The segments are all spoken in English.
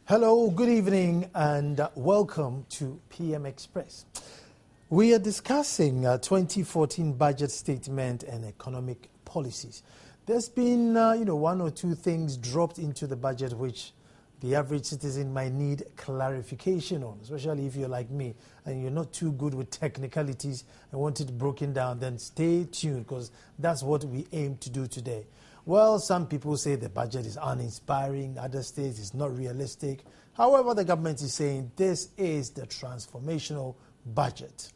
Hello, good evening, and welcome to PM Express. We are discussing 2014 budget statement and economic policies. There's been, one or two things dropped into the budget which the average citizen might need clarification on, especially if you're like me and you're not too good with technicalities and want it broken down. Then stay tuned, because that's what we aim to do today. Well, some people say the budget is uninspiring, others say it's not realistic. However, the government is saying this is the transformational budget.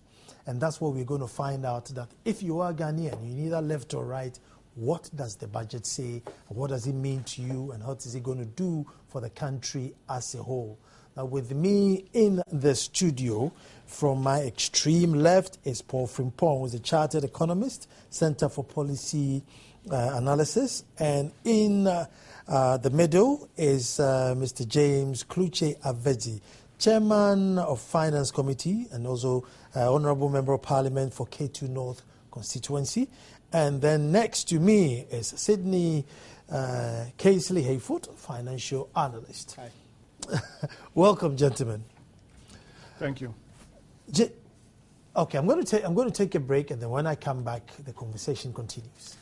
And that's what we're going to find out, that if you are Ghanaian, you neither left or right, what does the budget say? What does it mean to you? And what is it going to do for the country as a whole? Now, with me in the studio, from my extreme left, is Paul Frimpong, who is a chartered economist, Center for Policy Analysis. And in the middle is Mr. James Kluche Aveji, Chairman of Finance Committee and also Honourable Member of Parliament for K2 North constituency. And then next to me is Sydney Casely Hayfoot, Financial Analyst. Hi. Welcome, gentlemen. Thank you. Okay, I'm going to take a break, and then when I come back, the conversation continues.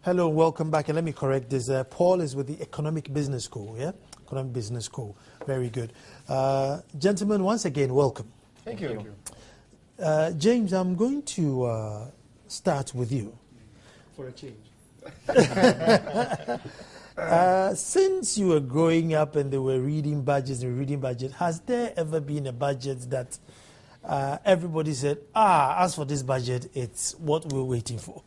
Hello, welcome back. And let me correct this. Paul is with the Economic Business School, yeah? Economic Business School. Very good. Gentlemen, once again, welcome. Thank you. James, I'm going to start with you. For a change. Since you were growing up and they were reading budgets, has there ever been a budget that everybody said, as for this budget, it's what we're waiting for?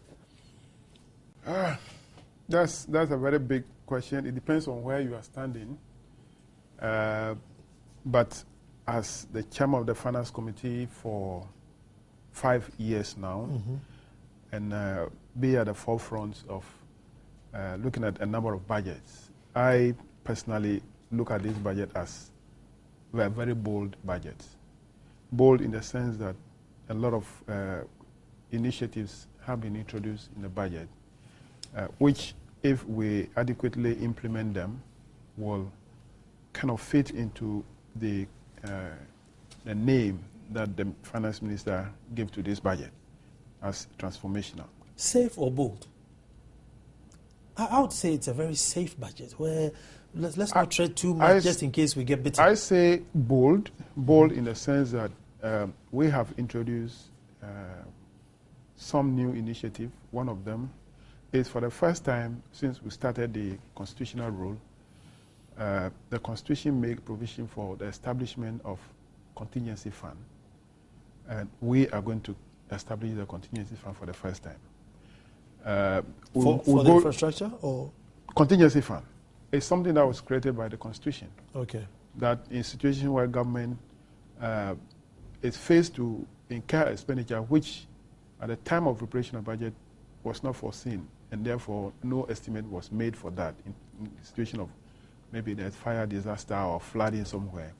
That's a very big question. It depends on where you are standing. But as the chairman of the Finance Committee for 5 years now, and be at the forefront of looking at a number of budgets, I personally look at this budget as a very bold budget. Bold in the sense that a lot of initiatives have been introduced in the budget, which, if we adequately implement them, will kind of fit into the name that the finance minister gave to this budget as transformational. Safe or bold? I would say it's a very safe budget, where let's not tread too much just in case we get bitten. I say bold in the sense that we have introduced some new initiative. One of them is, for the first time since we started the constitutional rule, the Constitution makes provision for the establishment of contingency fund. And we are going to establish the contingency fund for the first time. For the infrastructure or? Contingency fund. It's something that was created by the Constitution. Okay. That in situations where government is faced to incur expenditure which at the time of preparation of budget was not foreseen, and therefore no estimate was made for that in the situation of maybe there's fire, disaster, or flooding somewhere.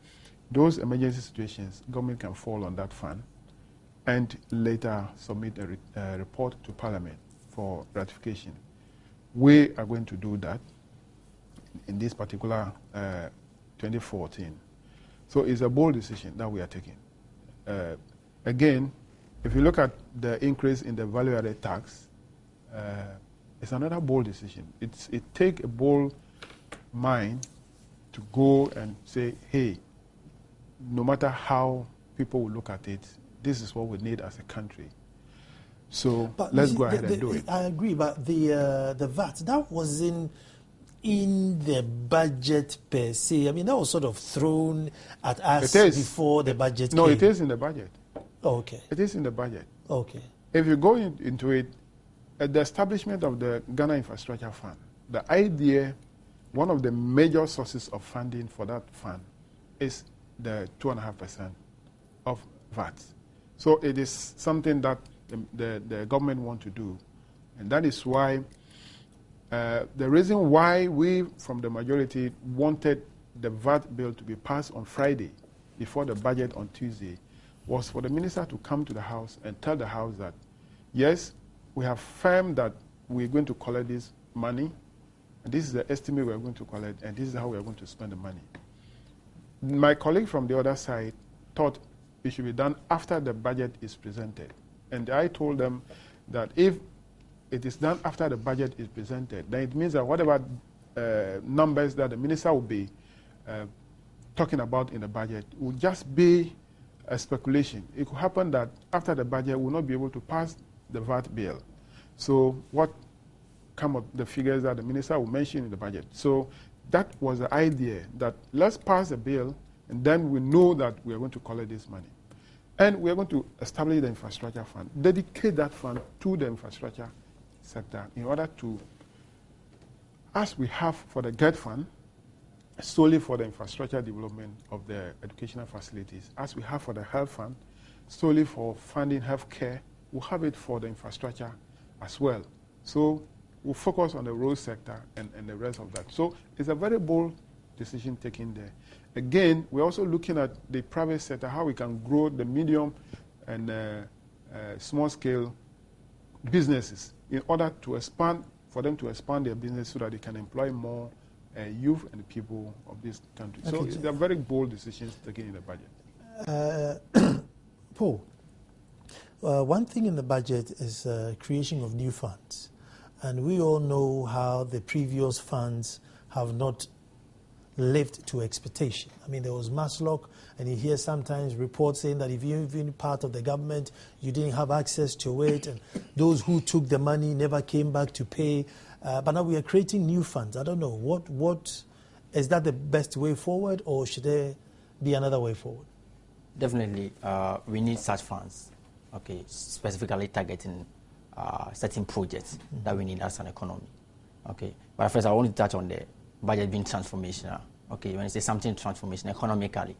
Those emergency situations, government can fall on that fund and later submit a report to Parliament for ratification. We are going to do that in this particular 2014. So it's a bold decision that we are taking. Again, if you look at the increase in the value-added tax, it's another bold decision. It takes a bold mind to go and say, hey, no matter how people will look at it, this is what we need as a country. So let's go ahead and do it. I agree, but the VAT, that wasn't in the budget per se. I mean, that was sort of thrown at us before the budget came. No, it is in the budget. Oh, okay. It is in the budget. Okay. If you go into it, at the establishment of the Ghana Infrastructure Fund, the idea, one of the major sources of funding for that fund is the 2.5% of VAT. So it is something that the government want to do. And that is why the reason why we from the majority wanted the VAT bill to be passed on Friday before the budget on Tuesday was for the minister to come to the House and tell the House that, yes, we have firmed that we're going to collect this money, and this is the estimate we're going to collect, and this is how we're going to spend the money. My colleague from the other side thought it should be done after the budget is presented. And I told them that if it is done after the budget is presented, then it means that whatever numbers that the minister will be talking about in the budget will just be a speculation. It could happen that after the budget, we'll not be able to pass the VAT bill. So what come of the figures that the minister will mention in the budget. So that was the idea, that let's pass the bill, and then we know that we are going to collect this money. And we are going to establish the infrastructure fund, dedicate that fund to the infrastructure sector in order to, as we have for the GET fund, solely for the infrastructure development of the educational facilities, as we have for the health fund, solely for funding health care, we'll have it for the infrastructure as well. So we'll focus on the road sector and the rest of that. So it's a very bold decision taken there. Again, we're also looking at the private sector, how we can grow the medium and small-scale businesses in order to expand, for them to expand their business so that they can employ more youth and people of this country. Okay. So they're very bold decisions taken in the budget. Paul, one thing in the budget is creation of new funds. And we all know how the previous funds have not lived to expectation. I mean, there was Maslock, and you hear sometimes reports saying that if you've been part of the government, you didn't have access to it, and those who took the money never came back to pay. But now we are creating new funds. I don't know, what is that the best way forward, or should there be another way forward? Definitely, we need such funds, okay, specifically targeting certain projects that we need as an economy. Okay, but first I want to touch on the budget being transformational. Okay, when you say something transformational economically,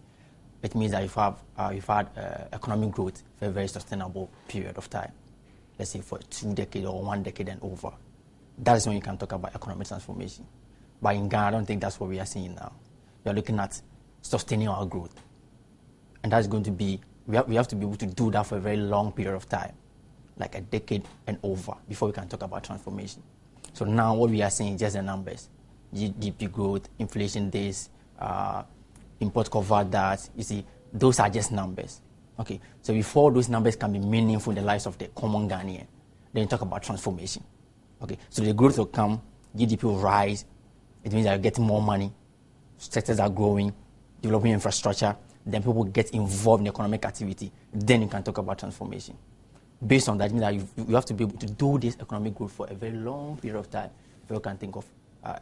it means that you've had economic growth for a very sustainable period of time. Let's say for 2 decades or 1 decade and over. That is when you can talk about economic transformation. But in Ghana, I don't think that's what we are seeing now. We are looking at sustaining our growth. And that's going to be, we have to be able to do that for a very long period of time, like a decade and over, before we can talk about transformation. So now what we are seeing is just the numbers. GDP growth, inflation days, import cover that, you see, those are just numbers. Okay, so before those numbers can be meaningful in the lives of the common Ghanaian, then you talk about transformation. Okay, so the growth will come, GDP will rise, it means that you're getting more money, sectors are growing, developing infrastructure, then people get involved in economic activity, then you can talk about transformation. Based on that, it means that you have to be able to do this economic growth for a very long period of time before you can think of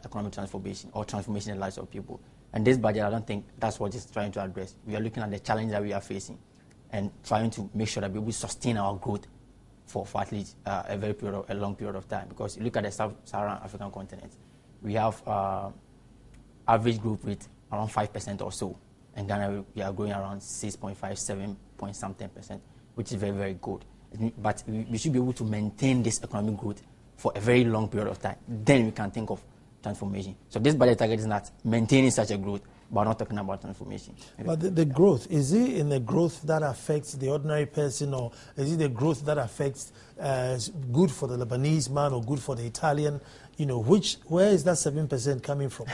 economic transformation or transformation in the lives of people. And this budget, I don't think that's what it's trying to address. We are looking at the challenge that we are facing and trying to make sure that we will sustain our growth for at least a long period of time. Because you look at the Sub-Saharan African continent, we have average growth rate around 5% or so. In Ghana, we are growing around 6.5, 7-point-something%, which is very, very good. But we should be able to maintain this economic growth for a very long period of time. Then we can think of transformation. So this budget target is not maintaining such a growth, but not talking about transformation. But the growth, is it in the growth that affects the ordinary person, or is it the growth that affects good for the Lebanese man or good for the Italian? You know, where is that 7% coming from?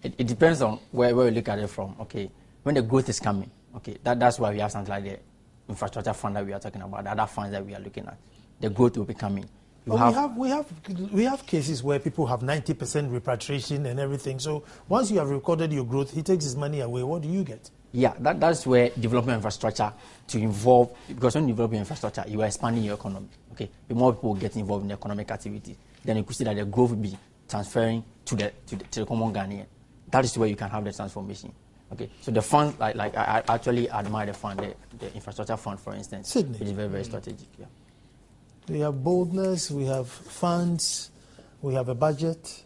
It depends on where you look at it from. Okay, when the growth is coming, okay, that's why we have something like the infrastructure fund that we are talking about, the other funds that we are looking at. The growth will be coming. We have cases where people have 90% repatriation and everything. So once you have recorded your growth, he takes his money away. What do you get? Yeah, that's where development infrastructure to involve, because when you develop infrastructure, you are expanding your economy. Okay, the more people get involved in economic activity, then you could see that the growth will be transferring to the common Ghanaian. That is where you can have the transformation. Okay, so the fund, like I actually admire the fund, the infrastructure fund, for instance, Sydney. which is very, very strategic. Yeah. We have boldness, we have funds, we have a budget,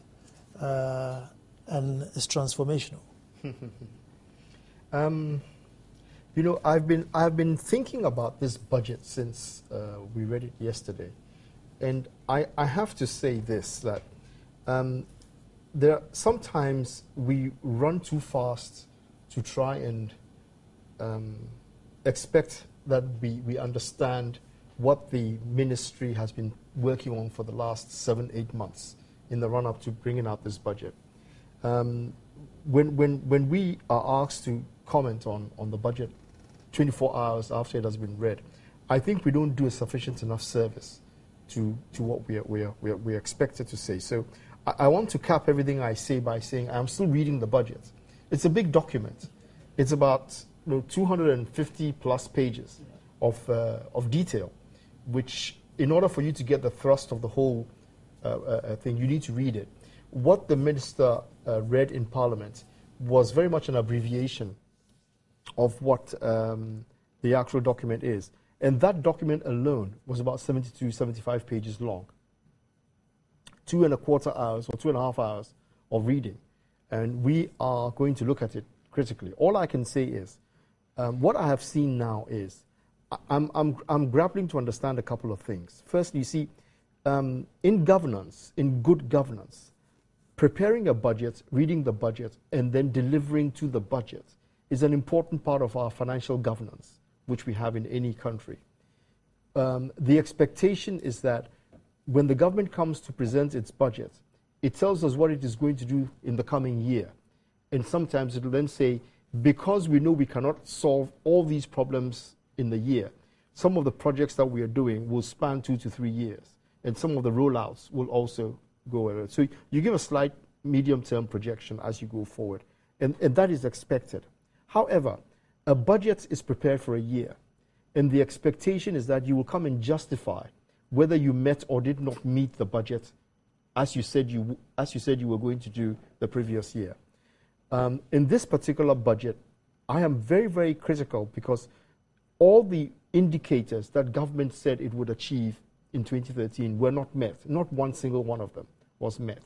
and it's transformational. You know, I've been thinking about this budget since we read it yesterday, and I have to say this, that sometimes we run too fast to try and expect that we understand what the ministry has been working on for the last 7-8 months in the run-up to bringing out this budget. When we are asked to comment on the budget 24 hours after it has been read, I think we don't do a sufficient enough service to what we're expected to say. So I want to cap everything I say by saying I'm still reading the budget. It's a big document. It's about 250 plus pages of detail, which in order for you to get the thrust of the whole thing, you need to read it. What the minister read in Parliament was very much an abbreviation of what the actual document is. And that document alone was about 72, 75 pages long. 2.25 hours or 2.5 hours of reading. And we are going to look at it critically. All I can say is, what I have seen now is, I'm grappling to understand a couple of things. First, you see, in governance, in good governance, preparing a budget, reading the budget, and then delivering to the budget is an important part of our financial governance, which we have in any country. The expectation is that when the government comes to present its budget, it tells us what it is going to do in the coming year. And sometimes it will then say, because we know we cannot solve all these problems in the year, some of the projects that we are doing will span 2 to 3 years. And some of the rollouts will also go ahead. So you give a slight medium-term projection as you go forward. And that is expected. However, a budget is prepared for a year. And the expectation is that you will come and justify whether you met or did not meet the budget as you said you were going to do the previous year. In this particular budget, I am very, very critical because all the indicators that government said it would achieve in 2013 were not met. Not one single one of them was met.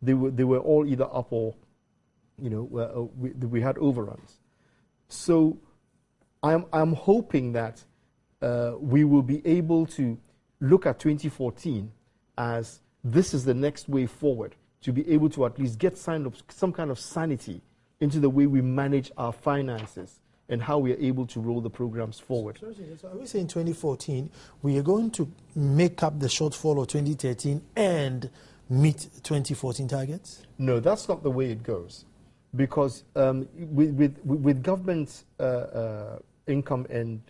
They were all either up or, we had overruns. So I'm hoping that we will be able to look at 2014 as this is the next way forward, to be able to at least get some kind of sanity into the way we manage our finances and how we are able to roll the programs forward. So are we saying 2014, we are going to make up the shortfall of 2013 and meet 2014 targets? No, that's not the way it goes. Because with government income and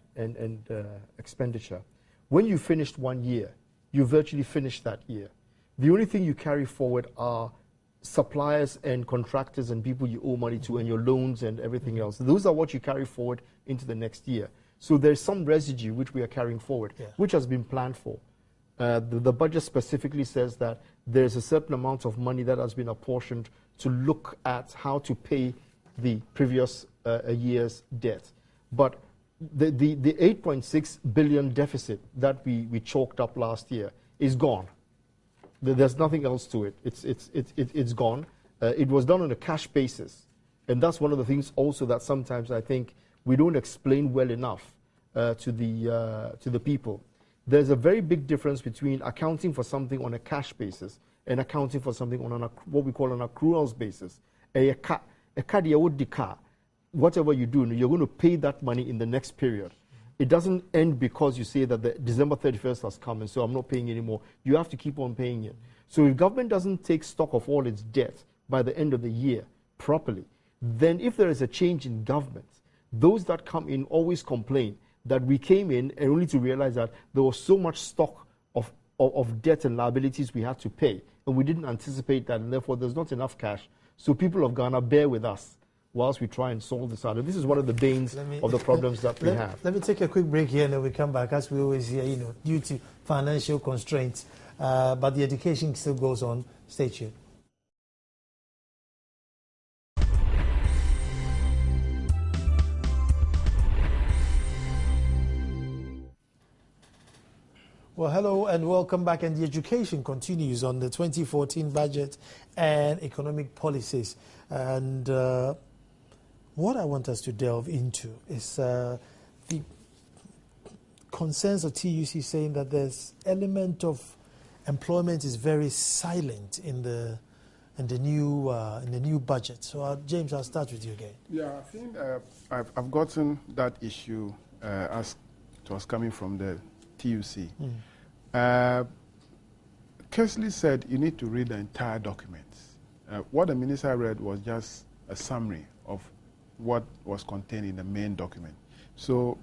expenditure, when you finished 1 year, you virtually finished that year. The only thing you carry forward are suppliers and contractors and people you owe money to and your loans and everything else. Those are what you carry forward into the next year. So there's some residue which we are carrying forward, which has been planned for. The budget specifically says that there's a certain amount of money that has been apportioned to look at how to pay the previous year's debt. But the 8.6 billion deficit that we chalked up last year is gone. There's nothing else to it. It's gone. It was done on a cash basis. And that's one of the things also that sometimes I think we don't explain well enough to the people. There's a very big difference between accounting for something on a cash basis and accounting for something on what we call an accruals basis. Whatever you do, you're going to pay that money in the next period. It doesn't end because you say that the December 31st has come and so I'm not paying anymore. You have to keep on paying it. So if government doesn't take stock of all its debt by the end of the year properly, then if there is a change in government, those that come in always complain that we came in and only to realize that there was so much stock of debt and liabilities we had to pay, and we didn't anticipate that, and therefore there's not enough cash. So people of Ghana, bear with us whilst we try and solve this out. And this is one of the banes of the problems that we have. Let me take a quick break here and then we come back. As we always hear, due to financial constraints, but the education still goes on. Stay tuned. Well, hello and welcome back. And the education continues on the 2014 budget and economic policies. And what I want us to delve into is the concerns of TUC saying that there's element of employment is very silent in the new budget. So, James, I'll start with you again. Yeah, I think I've gotten that issue as it was coming from the TUC. Kesley said you need to read the entire document. What the minister read was just a summary of what was contained in the main document. So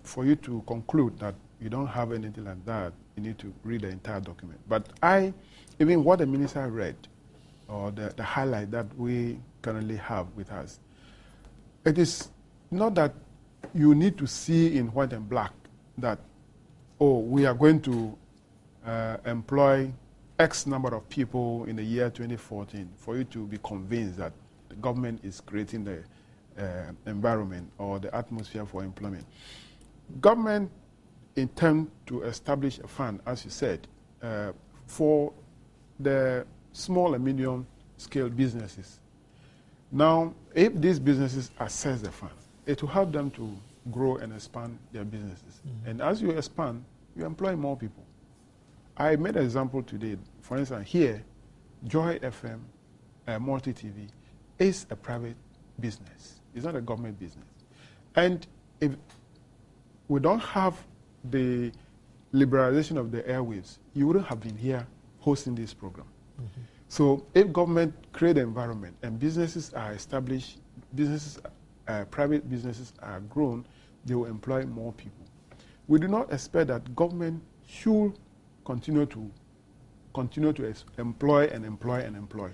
for you to conclude that you don't have anything like that, you need to read the entire document. But even what the minister read, or the highlight that we currently have with us, it is not that you need to see in white and black that, oh, we are going to employ X number of people in the year 2014 for you to be convinced that the government is creating the environment or the atmosphere for employment. Government intend to establish a fund, as you said, for the small and medium scale businesses. Now, if these businesses access the fund, it will help them to grow and expand their businesses. And as you expand, you employ more people. I made an example today. For instance, here, Joy FM, Multi TV, is a private business. It's not a government business. And if we don't have the liberalization of the airwaves, you wouldn't have been here hosting this program. So if government create an environment and businesses are established, private businesses are grown, they will employ more people. We do not expect that government should continue to employ and employ and employ.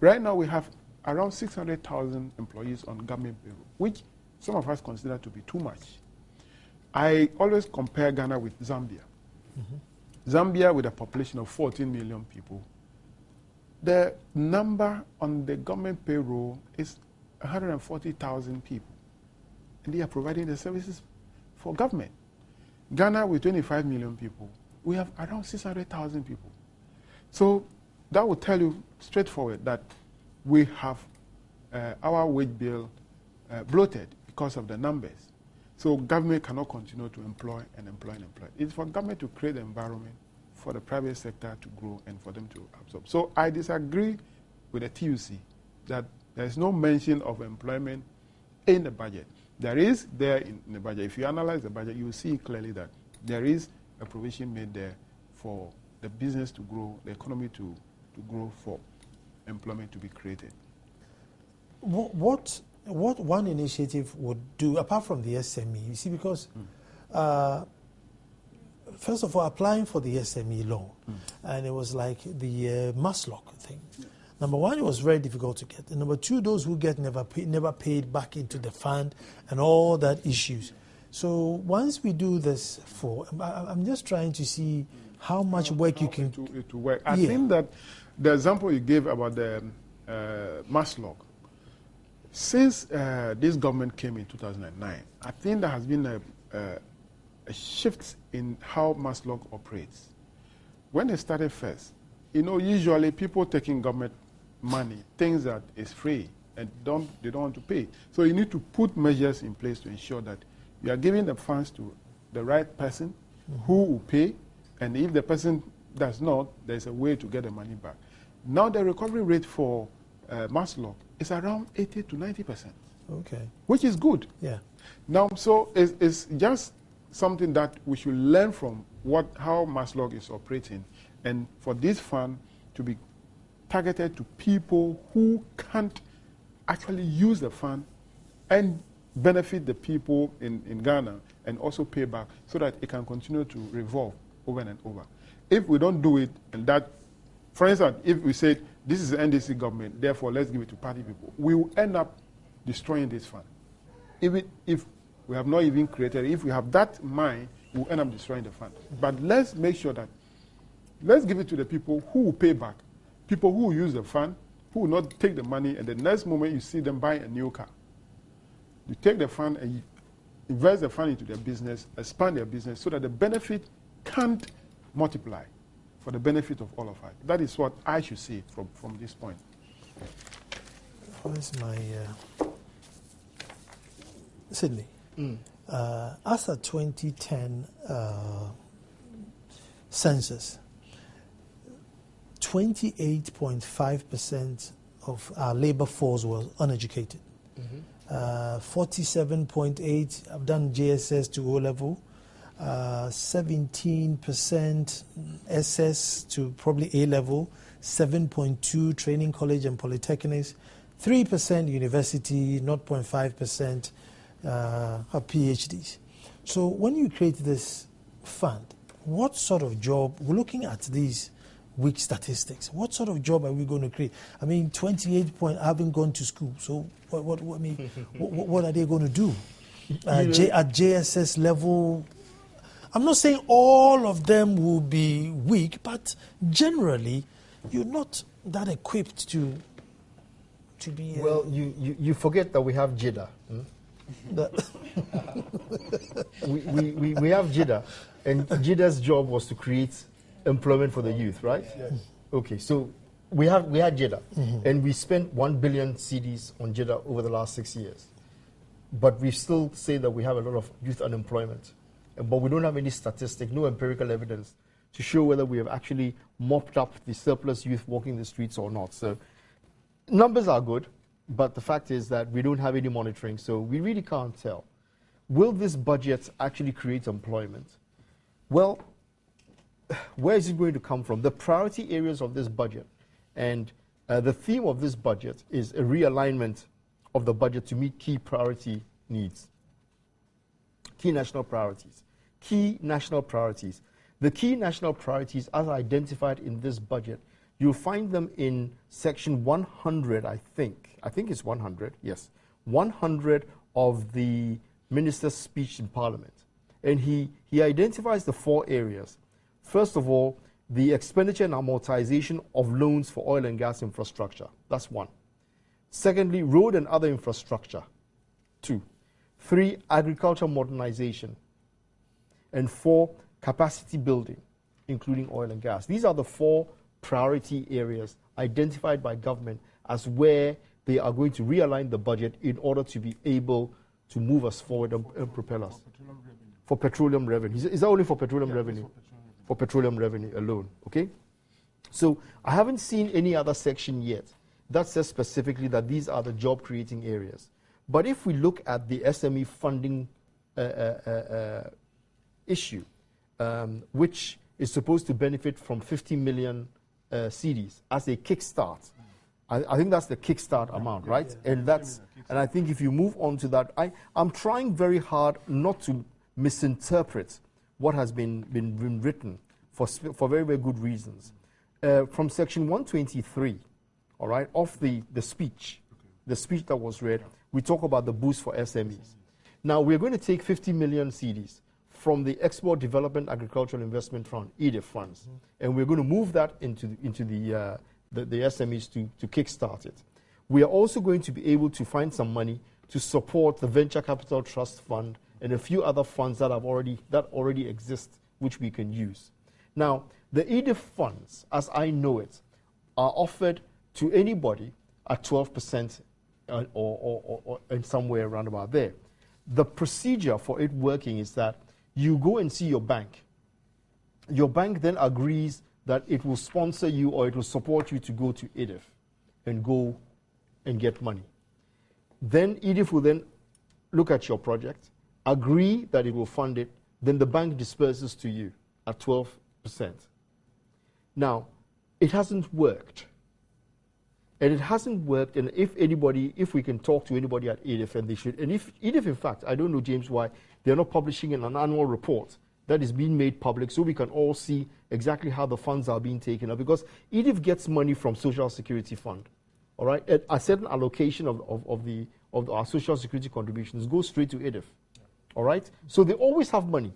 Right now we have around 600,000 employees on government payroll, which some of us consider to be too much. I always compare Ghana with Zambia. Zambia, with a population of 14 million people, the number on the government payroll is 140,000 people. And they are providing the services for government. Ghana, with 25 million people, we have around 600,000 people. So that will tell you straightforward that we have our wage bill bloated because of the numbers. So government cannot continue to employ and employ and employ. It's for government to create the environment for the private sector to grow and for them to absorb. So I disagree with the TUC that there is no mention of employment in the budget. There is there in the budget. If you analyze the budget, you will see clearly that there is a provision made there for the business to grow, the economy to grow, for employment to be created. What one initiative would do, apart from the SME, you see, because first of all, applying for the SME loan, and it was like the Maslock thing. Number one, it was very difficult to get. And number two, those who get never paid back into the fund and all that issues. So once we do this I'm just trying to see how much work you can do. To work. I think that the example you gave about the Maslock, since this government came in 2009, I think there has been a shift in how Maslock operates. When they started first, usually people taking government money, things that is free, and they don't want to pay. So you need to put measures in place to ensure that you are giving the funds to the right person who will pay, and if the person does not, there's a way to get the money back. Now the recovery rate for Maslock is around 80 to 90%. Okay. Which is good. Yeah. Now, so it's just something that we should learn from how Maslock is operating, and for this fund to be targeted to people who can't actually use the fund and benefit the people in Ghana and also pay back so that it can continue to revolve over and over. If we don't do it, and that, for instance, if we say this is the NDC government, therefore let's give it to party people, we will end up destroying this fund. Even if we have not even created it, if we have that mind, we'll end up destroying the fund. But let's make sure that, let's give it to the people who will pay back, people who will use the fund, who will not take the money, and the next moment you see them buy a new car. You take the fund and you invest the fund into their business, expand their business, so that the benefit can't multiply for the benefit of all of us. That is what I should say from this point. Where's my Sydney? As a 2010 census, 28.5% of our labor force was uneducated. 47.8 have done JSS to O level. 17% SS to probably A level. 7.2 training college and polytechnics. 3% university. 0.5% have PhDs. So when you create this fund, what sort of job, we're looking at these weak statistics, what sort of job are we going to create? I mean, 28 point haven't gone to school, so what I mean, what are they going to do? At JSS level, I'm not saying all of them will be weak, but generally, you're not that equipped to be... Well, you forget that we have JIDA. We have JIDA, and JIDA's job was to create employment for the youth, right? Yes. Okay, so we had JIDA, and we spent 1 billion cedis on JIDA over the last 6 years. But we still say that we have a lot of youth unemployment. But we don't have any statistic, no empirical evidence to show whether we have actually mopped up the surplus youth walking the streets or not. So numbers are good, but the fact is that we don't have any monitoring, so we really can't tell. Will this budget actually create employment? Well, where is it going to come from? The priority areas of this budget, and the theme of this budget is a realignment of the budget to meet key priority needs. Key national priorities. Key national priorities. The key national priorities as identified in this budget, you'll find them in section 100, I think it's 100, yes. 100 of the minister's speech in Parliament. And he identifies the 4 areas. First of all, the expenditure and amortization of loans for oil and gas infrastructure. That's 1. Secondly, road and other infrastructure. 2. 3, agriculture modernization. And 4, capacity building, including oil and gas. These are the 4 priority areas identified by government as where they are going to realign the budget in order to be able to move us forward and propel us. For petroleum revenue. Is that only for petroleum revenue? For petroleum revenue alone, okay? So I haven't seen any other section yet that says specifically that these are the job-creating areas. But if we look at the SME funding issue, which is supposed to benefit from 50 million cedis as a kickstart, I think that's the kickstart amount, right? Yeah. And I think if you move on to that, I'm trying very hard not to misinterpret what has been written for very, very good reasons. From section 123, all right, of the speech that was read, we talk about the boost for SMEs. Now, we're going to take 50 million cedis from the Export Development Agricultural Investment Fund, EDIF funds, and we're going to move that into the SMEs to kickstart it. We are also going to be able to find some money to support the Venture Capital Trust Fund and a few other funds that already exist, which we can use. Now, the EDIF funds, as I know it, are offered to anybody at 12% or somewhere around about there. The procedure for it working is that you go and see your bank. Your bank then agrees that it will sponsor you or it will support you to go to EDIF and go and get money. Then EDIF will then look at your project, agree that it will fund it, then the bank disperses to you at 12%. Now, it hasn't worked. And it hasn't worked, and if we can talk to anybody at EDIF, and they should, and if EDIF, in fact, I don't know, James, why they're not publishing an annual report that is being made public so we can all see exactly how the funds are being taken up, because EDIF gets money from Social Security Fund, all right? A certain allocation of our Social Security contributions goes straight to EDIF, all right? So they always have money.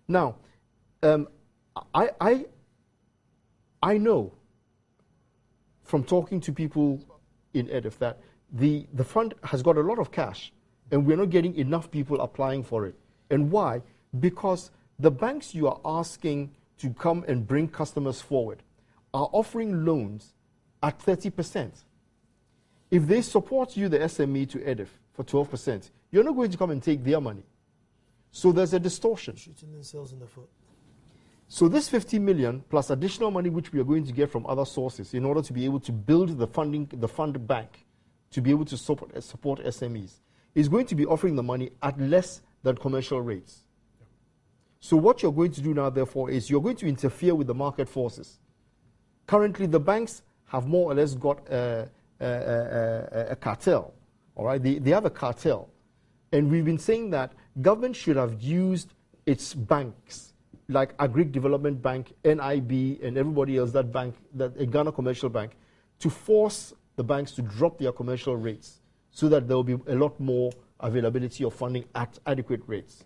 Now, I know from talking to people in EDIF that the fund has got a lot of cash, and we're not getting enough people applying for it. And why? Because the banks you are asking to come and bring customers forward are offering loans at 30%. If they support you, the SME, to EDIF for 12%, you're not going to come and take their money. So there's a distortion. Shooting themselves in the foot. So this 50 million plus additional money which we are going to get from other sources in order to be able to build the fund bank to be able to support SMEs is going to be offering the money at less than commercial rates. So what you're going to do now, therefore, is you're going to interfere with the market forces. Currently, the banks have more or less got a cartel. All right, they have a cartel, and we've been saying that government should have used its banks, like Agric Development Bank, NIB, and everybody else, that bank, that Ghana Commercial Bank, to force the banks to drop their commercial rates so that there will be a lot more availability of funding at adequate rates.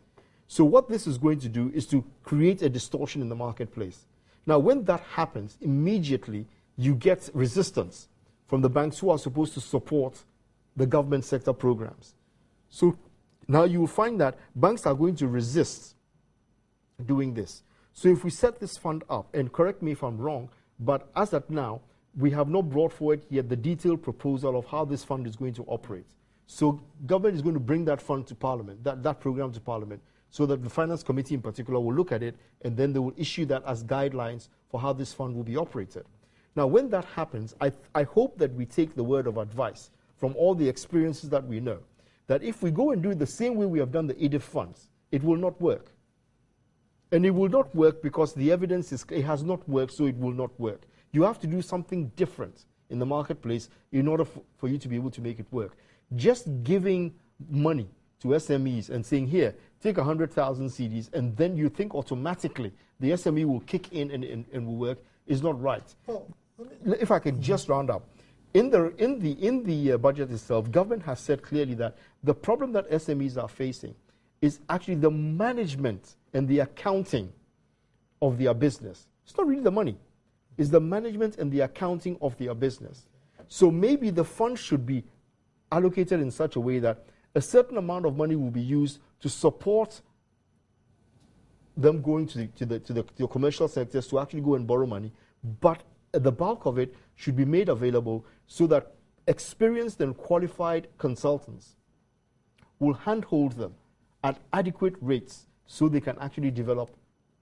So what this is going to do is to create a distortion in the marketplace. Now, when that happens, immediately you get resistance from the banks who are supposed to support the government sector programs. So now you will find that banks are going to resist doing this. So if we set this fund up, and correct me if I'm wrong, but as at now, we have not brought forward yet the detailed proposal of how this fund is going to operate. So government is going to bring that fund to Parliament, that program to Parliament, so that the Finance Committee in particular will look at it, and then they will issue that as guidelines for how this fund will be operated. Now, when that happens, I hope that we take the word of advice from all the experiences that we know, that if we go and do it the same way we have done the EDIF funds, it will not work. And it will not work because the evidence is it has not worked, so it will not work. You have to do something different in the marketplace in order for you to be able to make it work. Just giving money to SMEs and saying, here, take 100,000 CDs, and then you think automatically the SME will kick in and will work, is not right. Oh, if I could just round up. In the budget itself, government has said clearly that the problem that SMEs are facing is actually the management and the accounting of their business. It's not really the money. It's the management and the accounting of their business. So maybe the fund should be allocated in such a way that a certain amount of money will be used to support them going to the commercial sectors to actually go and borrow money, but the bulk of it should be made available so that experienced and qualified consultants will handhold them at adequate rates so they can actually develop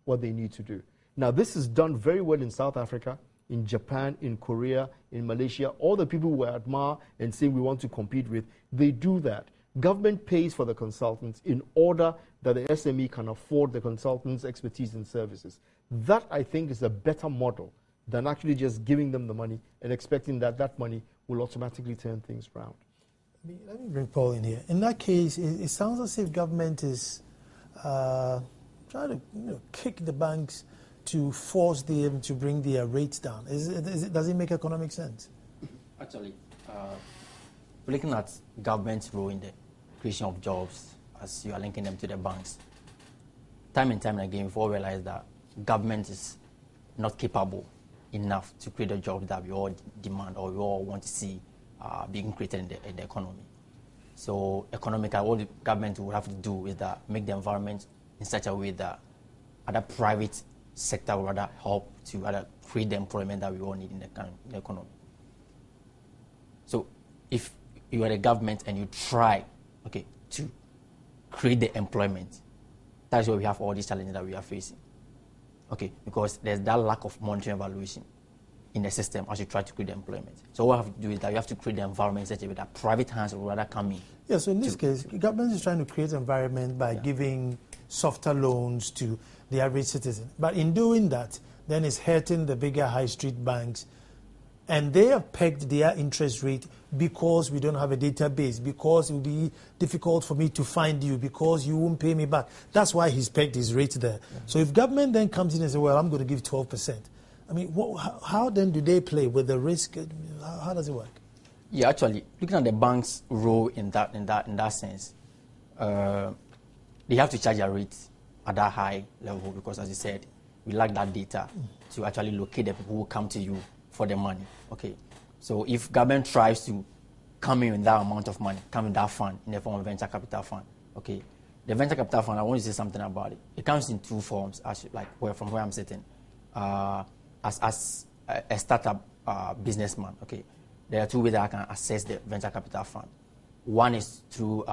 what they need to do. Now, this is done very well in South Africa, in Japan, in Korea, in Malaysia. All the people we admire and say we want to compete with, they do that. Government pays for the consultants in order that the SME can afford the consultants' expertise and services. That, I think, is a better model than actually just giving them the money and expecting that that money will automatically turn things around. Let me bring Paul in here. In that case, it sounds as if government is trying to kick the banks to force them to bring their rates down. Does it make economic sense? Actually, looking at government's role in the creation of jobs, as you are linking them to the banks, time and time again, we've all realized that government is not capable enough to create the jobs that we all demand or we all want to see being created in the economy. So economically, all the government will have to do is that make the environment in such a way that other private sector will rather help to rather create the employment that we all need in the economy. So if you are the government and you try, to create the employment, that's where we have all these challenges that we are facing. Because there's that lack of monitoring evaluation in the system as you try to create the employment. So what we have to do is that you have to create the environment in such a way that private hands will rather come in. Yeah, so in this case, government is trying to create an environment by giving softer loans to the average citizen. But in doing that, then it's hurting the bigger high street banks. And they have pegged their interest rate because we don't have a database, because it will be difficult for me to find you, because you won't pay me back. That's why he's pegged his rate there. So if government then comes in and says, well, I'm going to give 12%, I mean, how then do they play with the risk? How does it work? Yeah, actually, looking at the bank's role in that sense, they have to charge a rate at that high level because, as you said, we lack that data to actually locate the people who come to you for the money. So if government tries to come in with that amount of money, come in that fund in the form of venture capital fund, the venture capital fund, I want to say something about it. It comes in two forms, from where I'm sitting. As a startup businessman, okay, there are two ways that I can access the venture capital fund. One is through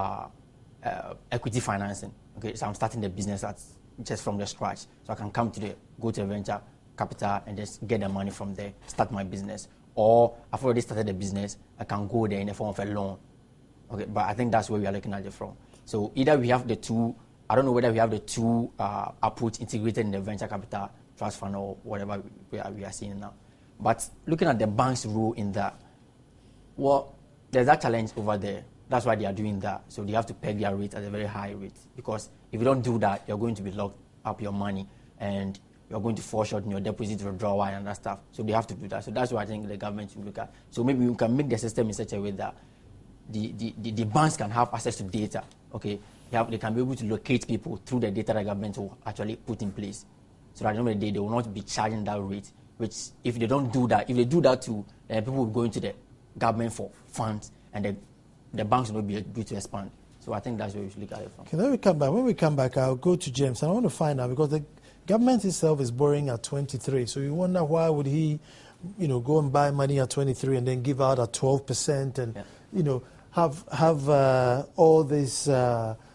equity financing. Okay, so I'm starting the business just from the scratch. So I can go to the venture capital and just get the money from there, start my business. Or I've already started the business, I can go there in the form of a loan. Okay, but I think that's where we are looking at it from. So either we have the two, I don't know whether we have the two approach integrated in the venture capital trust fund or whatever we are seeing now. But looking at the bank's role in that, well, there's that challenge over there. That's why they are doing that. So they have to peg their rate at a very high rate. Because if you don't do that, you're going to be locked up your money and you're going to fall short in your deposit withdrawal and that stuff. So they have to do that. So that's what I think the government should look at. So maybe we can make the system in such a way that the banks can have access to data. Okay, they can be able to locate people through the data the government will actually put in place. So that at the end of the day, they will not be charging that rate. Which, if they don't do that, if they do that too, then people will go into the government for funds and the banks will not be able to expand. So I think that's where we should look at it from. Okay, then we come back. When we come back, I'll go to James. And I want to find out, because the government itself is borrowing at 23. So you wonder why would he, go and buy money at 23 and then give out at 12% and, have all these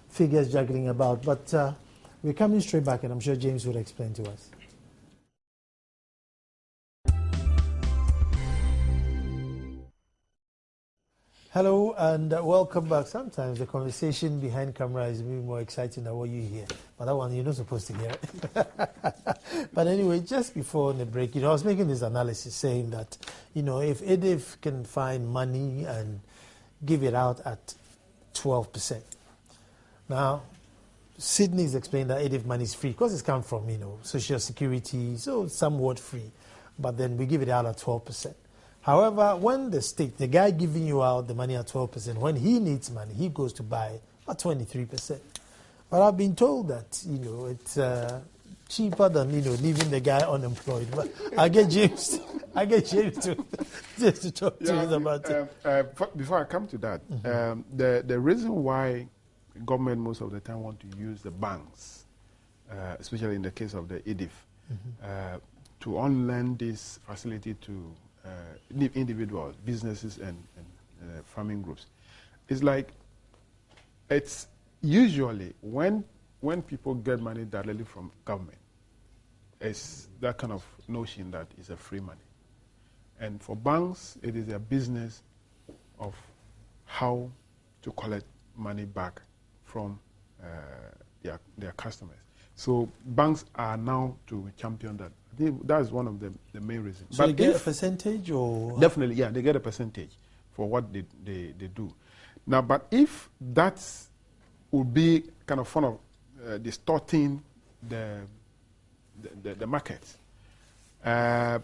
figures juggling about. But we're coming straight back, and I'm sure James will explain to us. Hello and welcome back. Sometimes the conversation behind camera is maybe more exciting than what you hear. But that one, you're not supposed to hear it. But anyway, just before the break, I was making this analysis saying that, if EDIF can find money and give it out at 12%. Now, Sydney's explained that EDIF money is free because it's come from, Social Security, so somewhat free. But then we give it out at 12%. However, when the state, the guy giving you out the money at 12%, when he needs money, he goes to buy at 23%. But I've been told that, it's cheaper than, leaving the guy unemployed. But I get James to talk to us about it. Before I come to that, the reason why government most of the time want to use the banks, especially in the case of the EDIF, to on-lend this facility to individuals, businesses, and farming groups. It's usually when people get money directly from government, it's that kind of notion that it's a free money. And for banks, it is a business of how to collect money back from their customers. So banks are now to champion that. I think that's one of the main reasons. So they get a percentage, or? Definitely, yeah, they get a percentage for what they do. Now, but if that would be kind of fun of distorting the market, I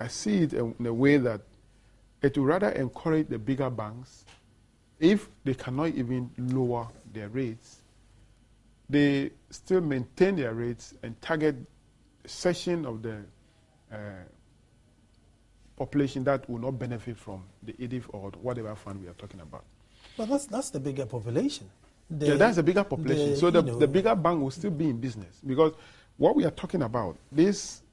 see it in a way that it will rather encourage the bigger banks. If they cannot even lower their rates, they still maintain their rates and target a section of the population that will not benefit from the EDIF or whatever fund we are talking about. But that's the bigger population. That's the bigger population. So the bigger bank will still be in business, because what we are talking about, this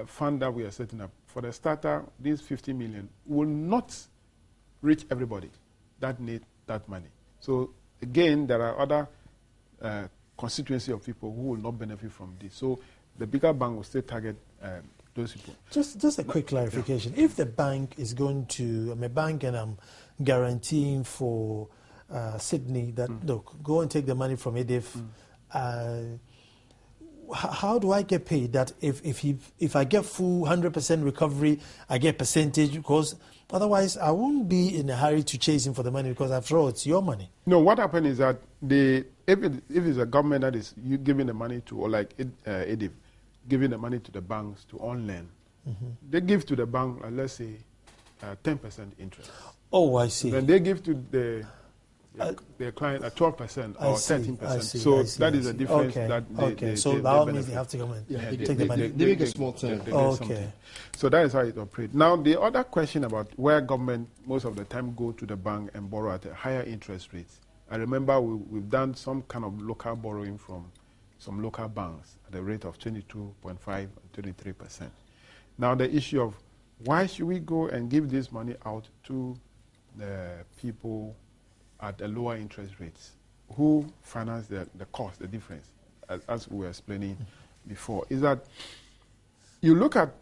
fund that we are setting up, for the starter, these 50 million will not reach everybody that need that money. So again, there are other constituency of people who will not benefit from this. So the bigger bank will still target those people. Just a quick clarification. If the bank is going to, I'm a bank and I'm guaranteeing for Sydney that, look, go and take the money from EDIF, how do I get paid? That if I get full 100% recovery, I get percentage, because otherwise I won't be in a hurry to chase him for the money, because after all, it's your money. No, what happens is that if it's a government that is giving the money to, or like EDIF, giving the money to the banks to on-lend, they give to the bank, let's say, 10% interest. Oh, I see. Then they give to the their client at 12% or 13%. So that is a difference that they so that means they have to come and take the money. They make a small turn. Okay. So that is how it operates. Now, the other question about where government most of the time go to the bank and borrow at a higher interest rates. I remember we've done some kind of local borrowing from some local banks at a rate of 22.5 and 23%. Now, the issue of why should we go and give this money out to the people at a lower interest rates? Who finance the cost, the difference, as we were explaining before, is that you look at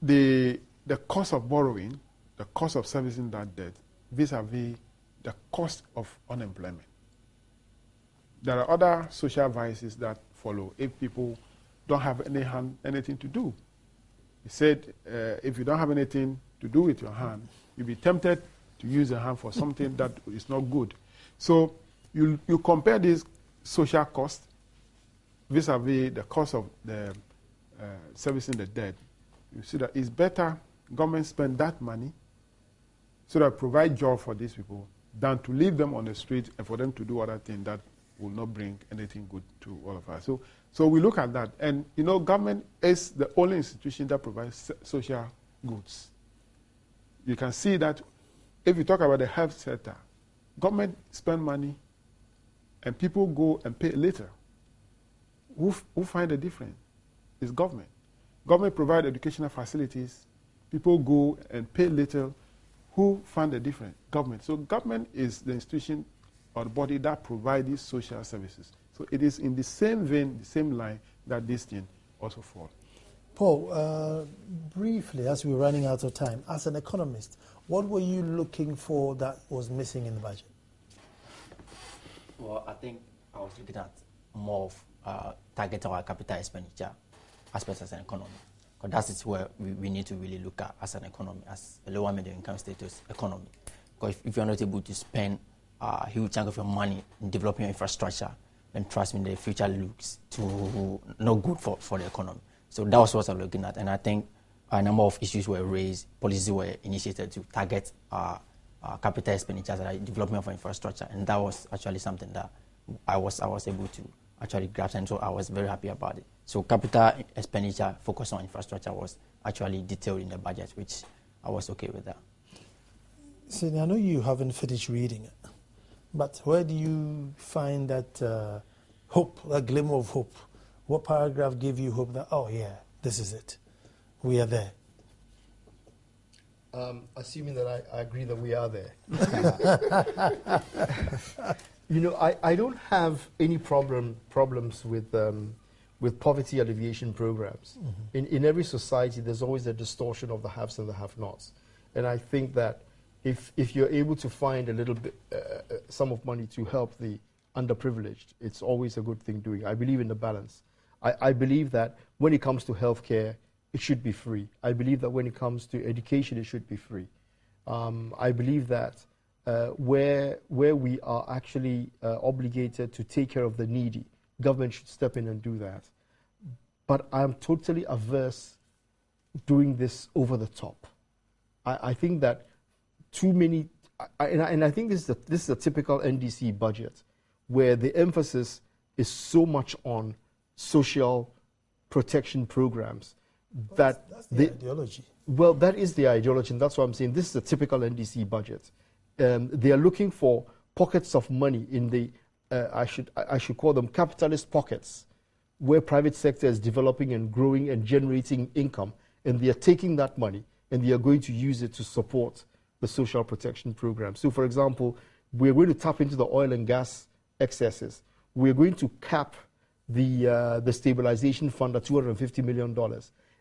the cost of borrowing, the cost of servicing that debt, vis-a-vis the cost of unemployment. There are other social vices that follow if people don't have anything to do. He said, if you don't have anything to do with your hand, you'll be tempted to use your hand for something that is not good. So you compare this social cost vis-a-vis the cost of the servicing the debt. You see that it's better government spend that money so that provide job for these people than to leave them on the street and for them to do other things that will not bring anything good to all of us. So we look at that. And, government is the only institution that provides social goods. You can see that if you talk about the health sector, government spend money and people go and pay later. Who find the difference? It's government. Government provide educational facilities. People go and pay little. Who find the difference? Government. So government is the institution or the body that provides these social services. So it is in the same vein, the same line that this thing also falls. Paul, briefly, as we're running out of time, as an economist, what were you looking for that was missing in the budget? Well, I think I was looking at more of target our capital expenditure aspects as an economy. Because that is where we need to really look at as an economy, as a lower middle income status economy. Because if you're not able to spend a huge chunk of your money in developing your infrastructure, then trust me, the future looks not good for the economy. So that was what I was looking at. And I think a number of issues were raised, policies were initiated to target capital expenditures and development of infrastructure. And that was actually something that I was able to actually grasp, and so I was very happy about it. So capital expenditure focused on infrastructure was actually detailed in the budget, which I was okay with that. Sidney, I know you haven't finished reading it, but where do you find that hope, that glimmer of hope? What paragraph gave you hope that, oh yeah, this is it, we are there? Assuming that I agree that we are there. I don't have any problems with poverty alleviation programs. Mm-hmm. In every society, there's always a distortion of the haves and the have-nots. And I think that if you're able to find a little bit, sum of money to help the underprivileged, it's always a good thing doing. I believe in the balance. I believe that when it comes to healthcare, it should be free. I believe that when it comes to education, it should be free. I believe that where we are actually obligated to take care of the needy, government should step in and do that. But I'm totally averse doing this over the top. I think that too many, and I think this is a typical NDC budget, where the emphasis is so much on social protection programs that's the ideology. Well, that is the ideology, and that's why I'm saying this is a typical NDC budget. They are looking for pockets of money in the, I should call them capitalist pockets, where private sector is developing and growing and generating income, and they are taking that money and they are going to use it to support the social protection program. So, for example, we're going to tap into the oil and gas excesses. We're going to cap the stabilization fund at $250 million.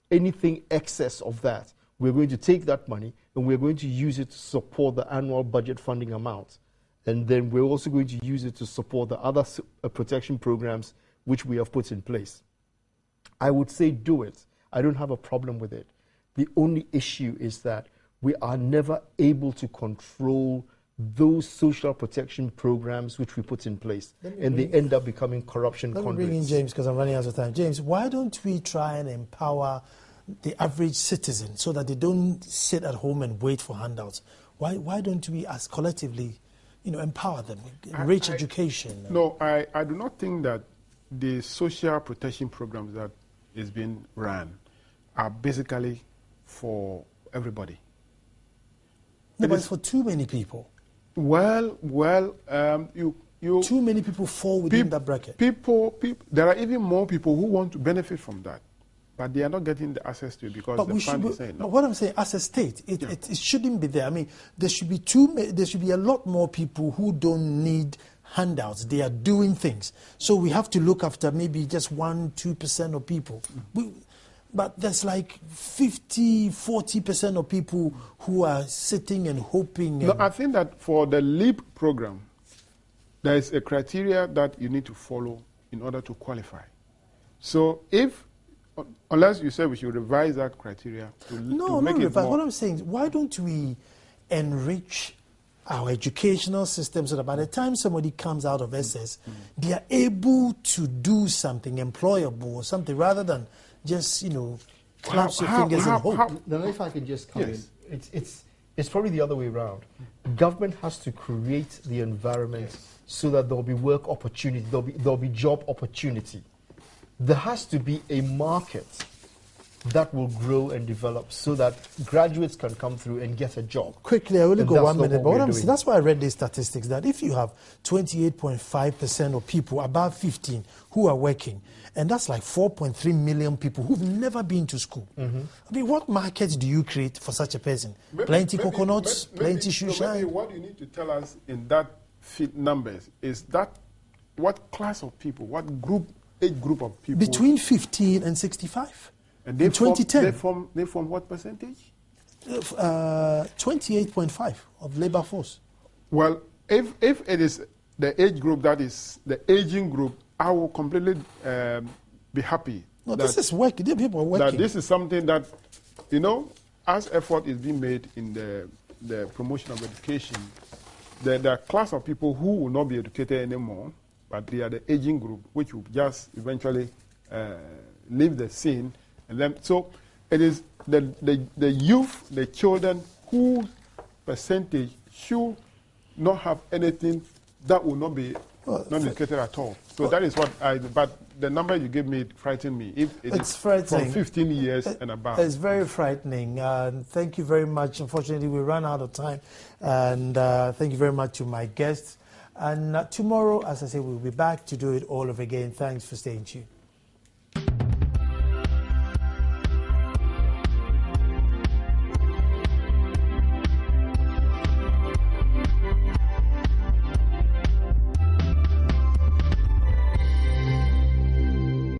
Anything excess of that, we're going to take that money and we're going to use it to support the annual budget funding amount. And then we're also going to use it to support the other protection programs which we have put in place. I would say do it. I don't have a problem with it. The only issue is that we are never able to control those social protection programs which we put in place, and they end up becoming corruption conduits. Let me bring in James, because I'm running out of time. James, why don't we try and empower the average citizen so that they don't sit at home and wait for handouts? Why don't we, as collectively, empower them, enrich education? No, I do not think that the social protection programs that is being run are basically for everybody. No, but it's for too many people. Well, you too many people fall within that bracket. There are even more people who want to benefit from that, but they are not getting the access to it because the fund is saying no. But what I'm saying, as a state, it shouldn't be there. I mean, there should be a lot more people who don't need handouts. They are doing things. So we have to look after maybe just 1-2% of people. But there's like 50-40% of people who are sitting and hoping. No, I think that for the LEAP program, there is a criteria that you need to follow in order to qualify. So unless you say we should revise that criteria to make it more. What I'm saying is, why don't we enrich our educational system so that by the time somebody comes out of SS, they are able to do something employable or something rather than just, clasp your fingers and hope. Now, if I can just come in, it's probably the other way around. Government has to create the environment so that there'll be work opportunity, there'll be job opportunity. There has to be a market that will grow and develop so that graduates can come through and get a job. Quickly, I only got 1 minute, but that's why I read these statistics, that if you have 28.5% of people above 15 who are working, and that's like 4.3 million people who've never been to school. I mean, what markets do you create for such a person? Plenty coconuts, plenty shoe shine? Maybe what you need to tell us in that numbers is that what class of people, what age group of people? Between 15 and 65. And in 2010. They form what percentage? 28.5 of labor force. Well, if it is the age group that is the aging group, I will completely be happy. No, this is work. People are working. That this is something that, as effort is being made in the promotion of education, the class of people who will not be educated anymore, but they are the aging group, which will just eventually leave the scene. And then, so it is the youth, the children, whose percentage should not have anything that will not be non-educated at all. So that is what but the number you gave me frightened me. If it's from 15 years and above. It's very frightening. Thank you very much. Unfortunately, we ran out of time. And thank you very much to my guests. And tomorrow, as I say, we'll be back to do it all over again. Thanks for staying tuned.